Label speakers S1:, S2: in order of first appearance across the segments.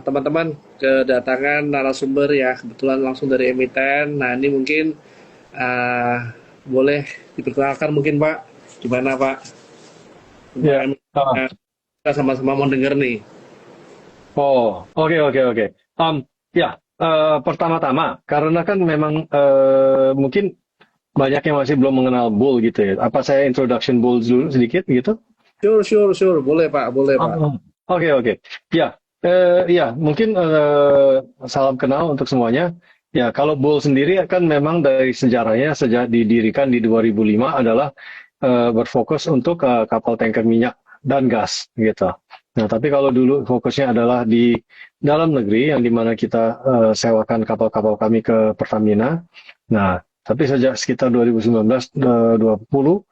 S1: teman-teman kedatangan narasumber ya, kebetulan langsung dari emiten. Nah, ini mungkin eh, boleh diperkenalkan mungkin Pak, gimana Pak untuk
S2: Ya.
S1: emitennya? Kita sama-sama mau denger nih.
S2: Oke, oke, oke. Ya, pertama-tama, karena kan memang mungkin banyak yang masih belum mengenal Bull gitu ya. Apa saya introduction Bull dulu sedikit gitu?
S1: Sure, sure, sure. Boleh Pak, boleh Pak.
S2: Oke, oke. Ya, ya, mungkin salam kenal untuk semuanya. Ya, kalau Bull sendiri kan memang dari sejarahnya sejak didirikan di 2005 adalah berfokus untuk kapal tanker minyak dan gas gitu. Nah, tapi kalau dulu fokusnya adalah di dalam negeri yang dimana kita sewakan kapal-kapal kami ke Pertamina. Nah, tapi sejak sekitar 2019-2020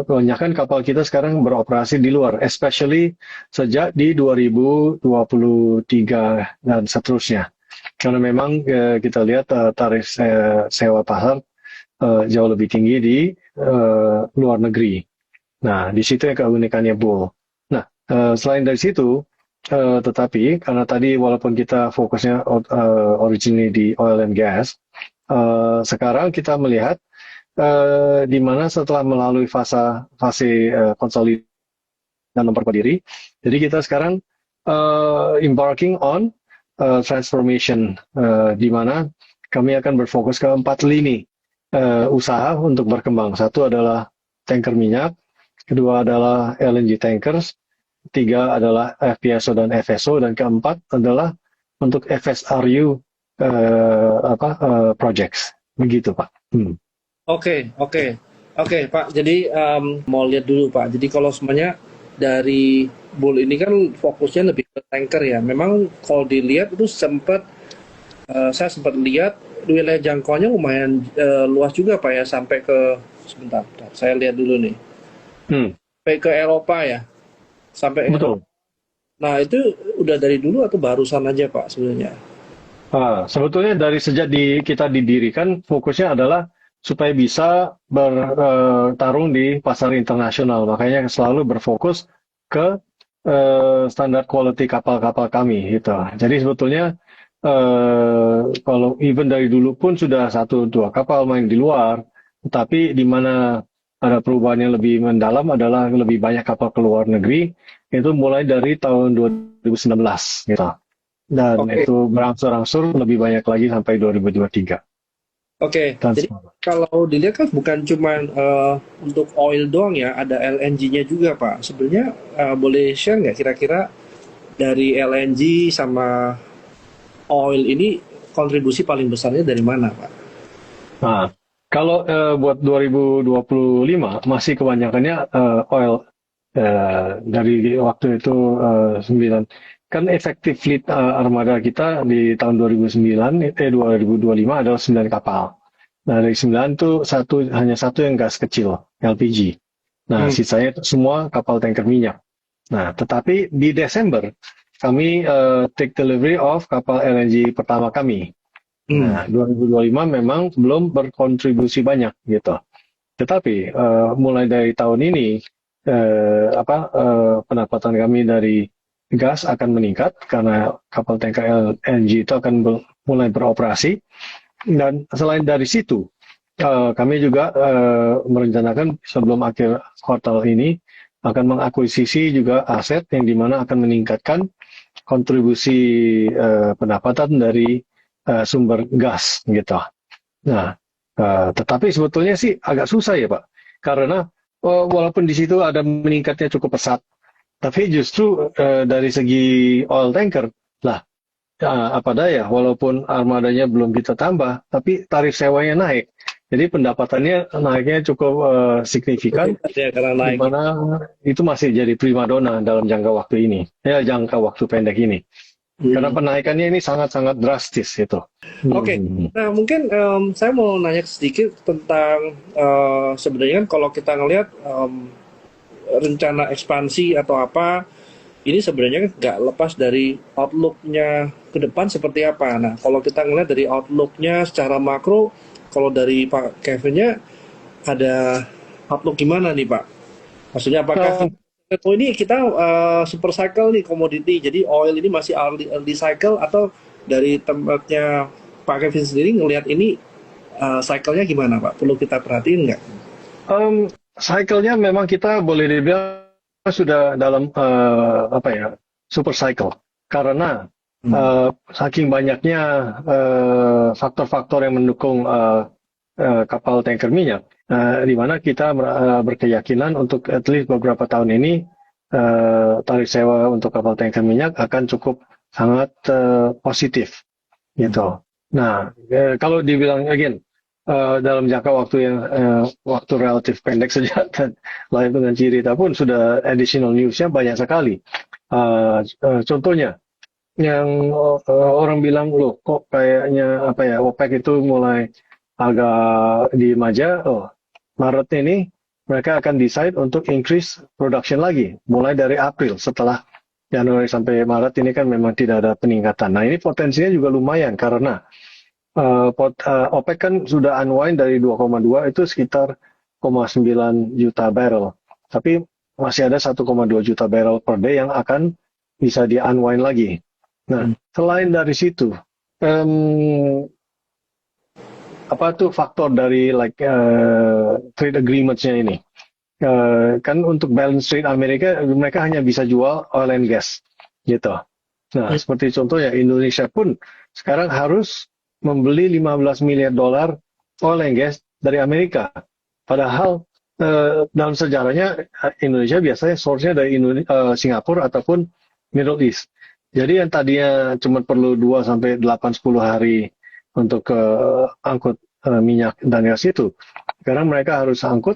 S2: kebanyakan kapal kita sekarang beroperasi di luar, especially sejak di 2023 dan seterusnya. Karena memang kita lihat tarif sewa pasar jauh lebih tinggi di luar negeri. Nah, di situ yang keunikannya Bull. Nah, selain dari situ, tetapi karena tadi walaupun kita fokusnya originally di oil and gas, sekarang kita melihat di mana setelah melalui fase konsolidasi dan memperkuat diri, jadi kita sekarang embarking on transformation, di mana kami akan berfokus ke 4 lini usaha untuk berkembang. Satu adalah tanker minyak, kedua adalah LNG tankers, tiga adalah FPSO dan FSO, dan keempat adalah untuk FSRU projects. Begitu, Pak.
S1: Oke, oke, oke Pak. Jadi mau lihat dulu Pak. Jadi kalau semuanya dari Bull ini kan fokusnya lebih ke tanker ya. Memang kalau dilihat itu saya sempat lihat wilayah jangkauannya lumayan luas juga Pak ya, sampai ke sebentar, bentar, saya lihat dulu nih.
S2: Hmm,
S1: Sampai ke Eropa ya, sampai Eropa.
S2: betul.
S1: Nah, itu udah dari dulu atau barusan aja Pak sebenarnya?
S2: Sebetulnya dari sejak kita didirikan, fokusnya adalah supaya bisa bertarung di pasar internasional. Makanya selalu berfokus ke standar quality kapal-kapal kami, gitu. Jadi sebetulnya kalau even dari dulu pun sudah satu dua kapal main di luar, tetapi di mana ada perubahan yang lebih mendalam adalah lebih banyak kapal ke luar negeri, itu mulai dari tahun 2019, gitu. Dan
S1: Oke,
S2: itu berangsur-angsur lebih banyak lagi sampai 2023.
S1: oke.
S2: Dan
S1: Jadi kalau dilihat kan bukan cuman untuk oil doang ya, ada LNG-nya juga Pak. Sebenarnya boleh share nggak kira-kira dari LNG sama oil ini kontribusi paling besarnya dari mana Pak?
S2: nah, kalau buat 2025 masih kebanyakannya oil, dari waktu itu 9. Kan efektif fleet armada kita di tahun 2025 adalah 9 kapal. Nah, dari 9 itu hanya satu yang gas kecil, LPG. Nah,
S1: Hmm,
S2: sisanya itu semua kapal tanker minyak. Nah, tetapi di Desember kami take delivery of kapal LNG pertama kami.
S1: hmm.
S2: Nah, 2025 memang belum berkontribusi banyak gitu. Tetapi mulai dari tahun ini pendapatan kami dari gas akan meningkat karena kapal tanker LNG itu akan mulai beroperasi. Dan selain dari situ, kami juga merencanakan sebelum akhir kuartal ini akan mengakuisisi juga aset yang dimana akan meningkatkan kontribusi pendapatan dari sumber gas gitu. Nah, tetapi sebetulnya sih agak susah ya Pak, karena walaupun di situ ada meningkatnya cukup pesat, tapi justru dari segi oil tanker lah, apa daya, walaupun armadanya belum kita tambah, tapi tarif sewanya naik. Jadi pendapatannya naiknya cukup signifikan,
S1: Ya, karena
S2: di
S1: naik.
S2: mana itu masih jadi primadona dalam jangka waktu ini, ya jangka waktu pendek ini. Karena
S1: Hmm.
S2: penaikannya ini sangat-sangat drastis itu.
S1: Oke,
S2: Hmm.
S1: nah mungkin saya mau nanya sedikit tentang sebenarnya kan kalau kita ngelihat rencana ekspansi atau apa, ini sebenarnya kan nggak lepas dari outlook-nya ke depan seperti apa. Nah, kalau kita ngelihat dari outlook-nya secara makro, kalau dari Pak Kevinnya ada outlook gimana nih Pak? Maksudnya apakah
S2: Uh,
S1: Oh ini kita super cycle nih komoditi. Jadi oil ini masih early cycle atau dari tempatnya Pak Kevin sendiri ngelihat ini cycle-nya gimana Pak? Perlu kita perhatiin nggak?
S2: Cycle-nya memang kita boleh dibilang sudah dalam apa ya, super cycle, karena saking banyaknya faktor-faktor yang mendukung kapal tanker minyak, di mana kita berkeyakinan untuk at least beberapa tahun ini tarif sewa untuk kapal tanker minyak akan cukup sangat positif gitu. Nah, kalau dibilang again dalam jangka waktu yang waktu relatif pendek saja dan lain dengan cerita pun sudah additional newsnya banyak sekali. Contohnya yang orang bilang loh kok kayaknya apa ya OPEC itu mulai agak diem aja. Oh, Maret ini mereka akan decide untuk increase production lagi mulai dari April, setelah Januari sampai Maret ini kan memang tidak ada peningkatan. Nah, ini potensinya juga lumayan karena OPEC kan sudah unwind dari 2,2 itu sekitar 0,9 juta barrel. Tapi masih ada 1,2 juta barrel per day yang akan bisa di-unwind lagi. Nah, selain dari situ, apa tuh faktor dari trade agreements-nya ini? Kan untuk balance trade Amerika, mereka hanya bisa jual oil and gas, gitu. Nah, seperti contohnya Indonesia pun sekarang harus membeli 15 miliar dolar oil and gas dari Amerika. Padahal dalam sejarahnya Indonesia biasanya source-nya dari Singapura ataupun Middle East. Jadi yang tadinya cuma perlu 2 sampai 8-10 hari untuk angkut minyak dan gas itu, sekarang mereka harus angkut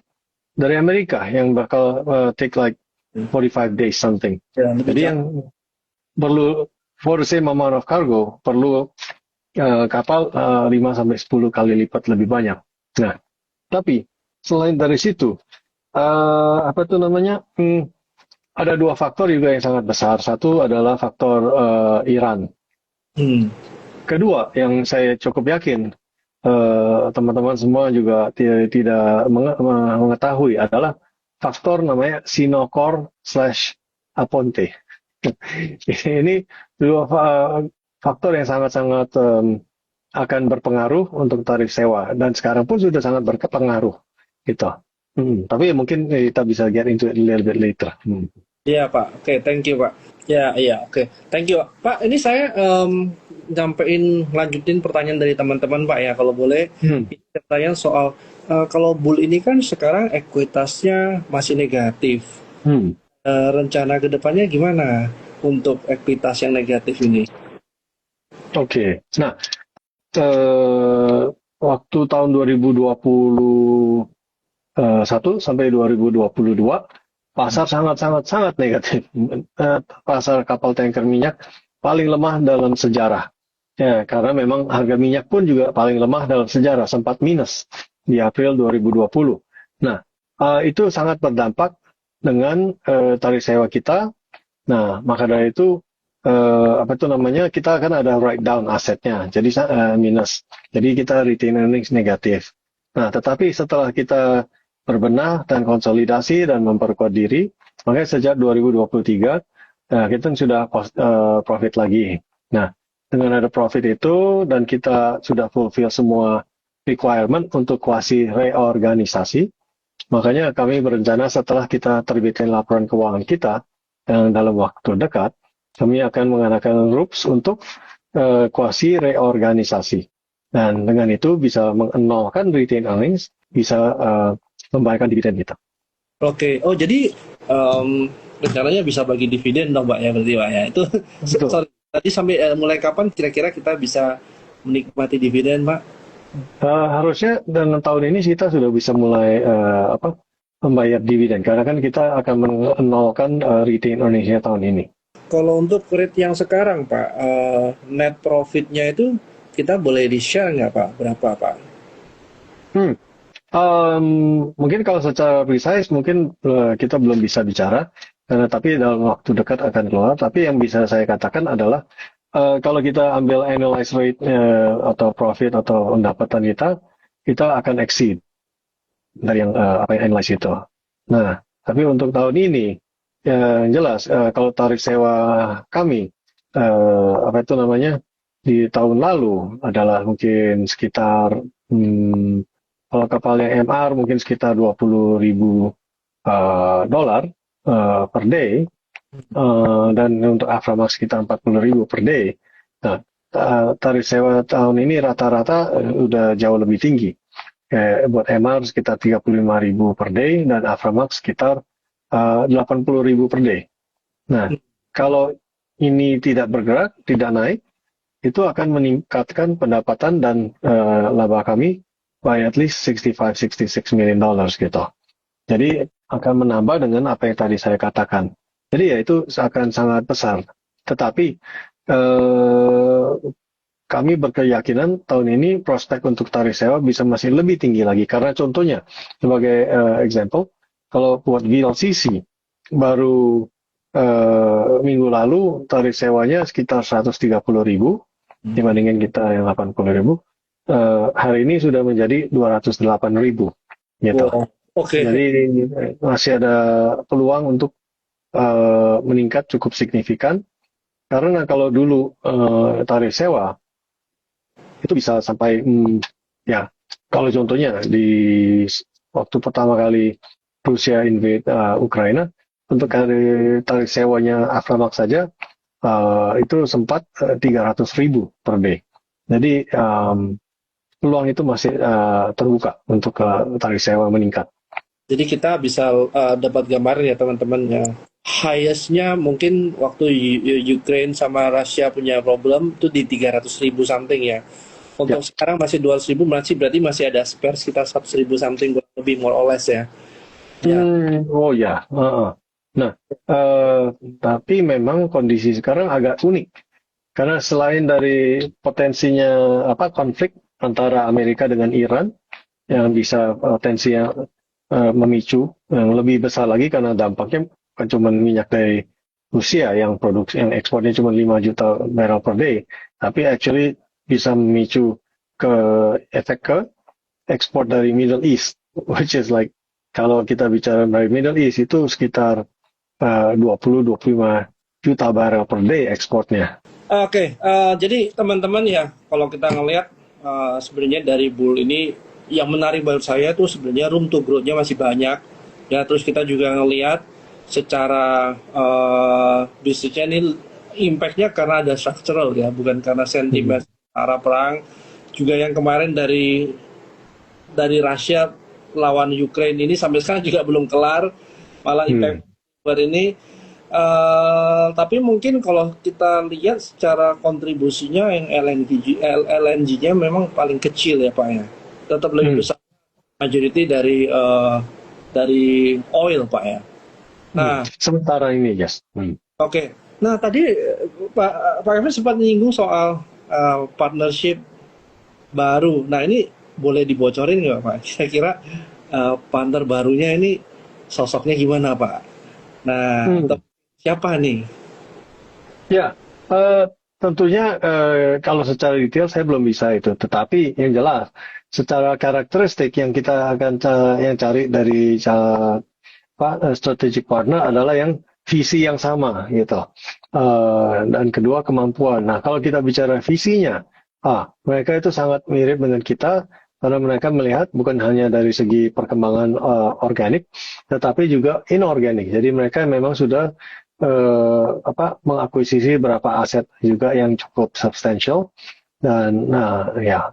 S2: dari Amerika yang bakal take like 45 days something. Jadi yang perlu for the same amount of cargo perlu kapal 5 sampai 10 kali lipat lebih banyak. Nah, tapi selain dari situ, apa tuh namanya? Ada 2 faktor juga yang sangat besar. Satu adalah faktor Iran. Kedua, yang saya cukup yakin teman-teman semua juga tidak mengetahui adalah faktor namanya Sinokor/Aponte. Ini 2 faktor yang sangat-sangat akan berpengaruh untuk tarif sewa dan sekarang pun sudah sangat berpengaruh gitu. Tapi mungkin kita bisa get into it a little bit later.
S1: Iya Pak, oke, thank you Pak. Iya, oke, thank you Pak. Ini saya lanjutin pertanyaan dari teman-teman Pak ya, kalau boleh. Pertanyaan soal kalau bull ini kan sekarang ekuitasnya masih negatif. Rencana kedepannya gimana untuk ekuitas yang negatif ini?
S2: Oke. Nah, waktu tahun 2021 sampai 2022, pasar sangat negatif. Pasar kapal tanker minyak paling lemah dalam sejarah. Ya, karena memang harga minyak pun juga paling lemah dalam sejarah, sempat minus di April 2020. Nah, itu sangat berdampak dengan tarif sewa kita. Nah, maka dari itu apa itu namanya, kita akan ada write down asetnya, jadi minus. Jadi kita retain earnings negatif. Nah, tetapi setelah kita berbenah dan konsolidasi dan memperkuat diri, makanya sejak 2023 kita sudah profit lagi. Nah, dengan ada profit itu dan kita sudah fulfill semua requirement untuk kuasi reorganisasi, makanya kami berencana setelah kita terbitkan laporan keuangan kita yang dalam waktu dekat, kami akan mengadakan RUPS untuk kuasi reorganisasi. Dan dengan itu bisa mengenolkan retain earnings, bisa membayarkan dividen kita.
S1: Oke, oh jadi rencananya bisa bagi dividen dong Pak ya, berarti Pak ya. Itu sorry, tadi sampai mulai kapan kira-kira kita bisa menikmati dividen Pak?
S2: Harusnya dalam tahun ini kita sudah bisa mulai membayar dividen, karena kan kita akan mengenolkan retain earnings-nya tahun ini.
S1: Kalau untuk rate yang sekarang Pak, net profitnya itu kita boleh di-share nggak Pak? Berapa Pak?
S2: Mungkin kalau secara precise mungkin kita belum bisa bicara, tapi dalam waktu dekat akan keluar. Tapi yang bisa saya katakan adalah kalau kita ambil annualized rate atau profit atau pendapatan kita akan exceed dari yang apa yang analyze itu. Nah, tapi untuk tahun ini yang jelas kalau tarif sewa kami apa itu namanya di tahun lalu adalah mungkin sekitar kalau kapalnya MR mungkin sekitar 20.000 dolar per day. Dan untuk Aframax sekitar 40.000 per day. Nah, tarif sewa tahun ini rata-rata udah jauh lebih tinggi. Buat MR sekitar 35.000 per day dan Aframax sekitar 80.000 per day. Nah, kalau ini tidak bergerak, tidak naik, itu akan meningkatkan pendapatan dan laba kami by at least 65-66 million dollars gitu. Jadi akan menambah dengan apa yang tadi saya katakan. Jadi ya itu akan sangat besar. Tetapi kami berkeyakinan tahun ini prospek untuk tarif sewa bisa masih lebih tinggi lagi. Karena contohnya, sebagai example, kalau buat VLCC, baru minggu lalu tarif sewanya sekitar 130.000 dibandingin kita yang 80.000. Hari ini sudah menjadi 208.000 gitu.
S1: Wow. Oke.
S2: Jadi masih ada peluang untuk meningkat cukup signifikan karena kalau dulu tarif sewa itu bisa sampai ya kalau contohnya di waktu pertama kali Rusia invade Ukraina untuk tarif sewanya Aframax saja itu sempat 300.000 per day. Jadi peluang itu masih terbuka untuk tarif sewa meningkat.
S1: Jadi kita bisa dapat gambaran ya teman-teman ya. Highest-nya mungkin waktu Ukraine sama Rusia punya problem itu di 300.000 something ya. Untuk sekarang masih 200.000, berarti masih ada spare sekitar 100.000 something lebih more or less ya.
S2: Oh ya. Nah, tapi memang kondisi sekarang agak unik. Karena selain dari potensinya konflik antara Amerika dengan Iran yang bisa potensinya memicu yang lebih besar lagi karena dampaknya bukan cuma minyak dari Rusia yang ekspornya cuma 5 juta barrel per day, tapi actually bisa memicu efek ke ekspor dari Middle East, which is like kalau kita bicara dari Middle East itu sekitar 20-25 juta barrel per day ekspornya.
S1: Oke, jadi teman-teman ya, kalau kita ngelihat sebenarnya dari bull ini yang menarik buat saya tuh sebenarnya room to growth-nya masih banyak. Ya, terus kita juga ngelihat secara bisnisnya ini impact-nya karena ada structural ya, bukan karena sentimen arah perang. Juga yang kemarin dari Rusia lawan Ukraine ini sampai sekarang juga belum kelar, malah impact ini. Tapi mungkin kalau kita lihat secara kontribusinya yang LNG-nya memang paling kecil ya Pak ya. Tetap lebih besar majority dari oil Pak ya. Nah,
S2: sementara ini yes.
S1: Oke. Nah, tadi Pak Kevin sempat menyinggung soal partnership baru. Nah, ini boleh dibocorin nggak Pak? Kira-kira partner barunya ini sosoknya gimana Pak? Nah, siapa nih?
S2: Ya, tentunya kalau secara detail saya belum bisa itu. Tetapi yang jelas, secara karakteristik yang kita akan yang cari dari strategic partner adalah yang visi yang sama gitu. Dan kedua kemampuan. Nah, kalau kita bicara visinya, mereka itu sangat mirip dengan kita karena mereka melihat bukan hanya dari segi perkembangan organik, tetapi juga inorganik. Jadi mereka memang sudah mengakuisisi beberapa aset juga yang cukup substansial dan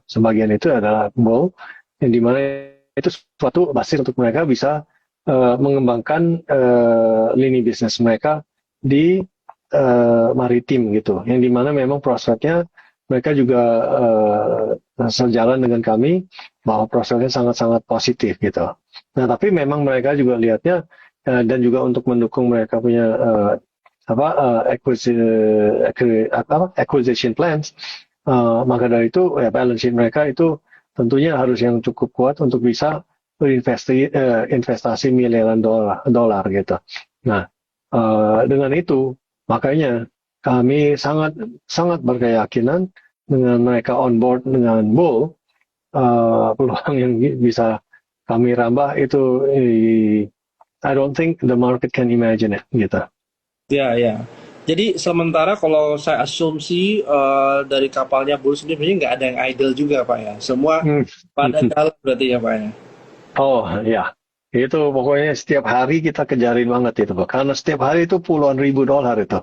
S2: sebagian itu adalah bull yang dimana itu suatu basis untuk mereka bisa mengembangkan lini bisnis mereka di maritim gitu, yang dimana memang prospeknya mereka juga sejalan dengan kami bahwa prospeknya sangat-sangat positif gitu. Nah, tapi memang mereka juga lihatnya dan juga untuk mendukung mereka punya acquisition plans, maka dari itu balance sheet mereka itu tentunya harus yang cukup kuat untuk bisa berinvestasi miliaran dolar gitu. Nah, dengan itu makanya kami sangat sangat berkeyakinan dengan mereka on board dengan Bull, peluang yang bisa kami rambah itu I don't think the market can imagine it gitu.
S1: Ya, ya. Jadi sementara kalau saya asumsi dari kapalnya Bull sendiri nggak ada yang idle juga Pak ya. Semua
S2: Hmm.
S1: pada jalan berarti ya Pak ya.
S2: Oh ya, itu pokoknya setiap hari kita kejarin banget itu, Pak. Karena setiap hari itu puluhan ribu dolar itu.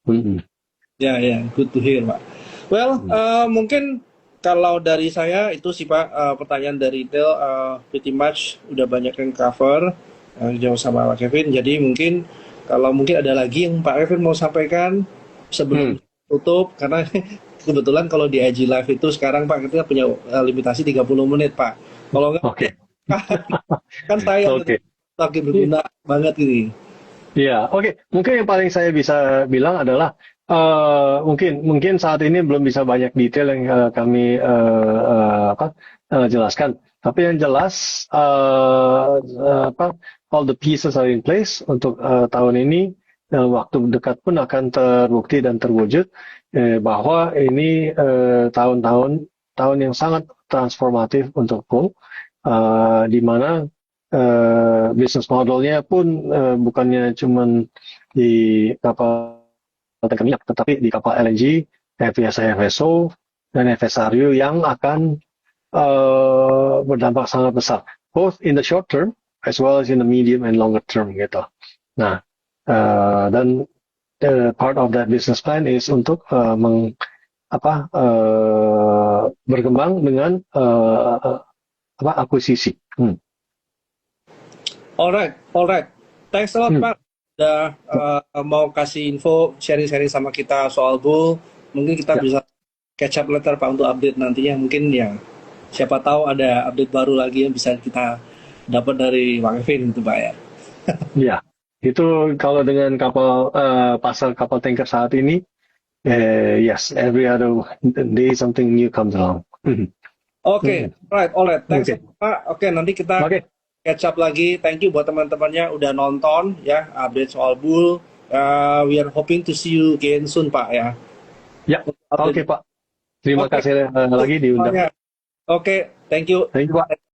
S2: Mm-mm.
S1: Ya, ya, good to hear Pak. Well,
S2: Hmm.
S1: mungkin kalau dari saya itu sih Pak, pertanyaan dari retail pretty much udah banyak yang cover jauh sama Pak Kevin. Jadi mungkin kalau mungkin ada lagi yang Pak Kevin mau sampaikan sebelum
S2: Hmm.
S1: tutup, karena kebetulan kalau di IG Live itu sekarang Pak kita punya limitasi 30 menit Pak. Kalau nggak
S2: Oke,
S1: kan sayang gitu,
S2: oke.
S1: lagi berguna banget ini.
S2: Iya, oke. Mungkin yang paling saya bisa bilang adalah mungkin saat ini belum bisa banyak detail yang kami jelaskan. Tapi yang jelas all the pieces are in place untuk tahun ini. Waktu dekat pun akan terbukti dan terwujud bahwa ini tahun yang sangat transformatif untuk Pool, di mana bisnis modelnya pun bukannya cuman di kapal tanker minyak, tetapi di kapal LNG, FPSO, FSO, dan FSRU yang akan berdampak sangat besar, both in the short term as well as in the medium and longer term gitu. Nah, dan part of that business plan is untuk berkembang dengan akuisisi.
S1: Alright. Thanks a lot Pak. Udah mau kasih info, sharing-sharing sama kita soal Bull. Mungkin kita
S2: Ya.
S1: bisa catch up later Pak untuk update nantinya. Mungkin ya, siapa tahu ada update baru lagi yang bisa kita dapat dari Pak Kevin itu Pak ya.
S2: Ya, itu kalau dengan pasar kapal tanker saat ini, yes, every other day something new comes along.
S1: Oke, alright. Thanks
S2: Oke.
S1: Pak. Oke, nanti kita
S2: Oke.
S1: catch up lagi. Thank you buat teman-temannya udah nonton ya, update soal Bull. We are hoping to see you again soon Pak ya.
S2: Ya,
S1: Update.
S2: oke Pak. Terima
S1: Oke.
S2: kasih lagi diundang.
S1: Oke, thank you.
S2: Thank you Pak.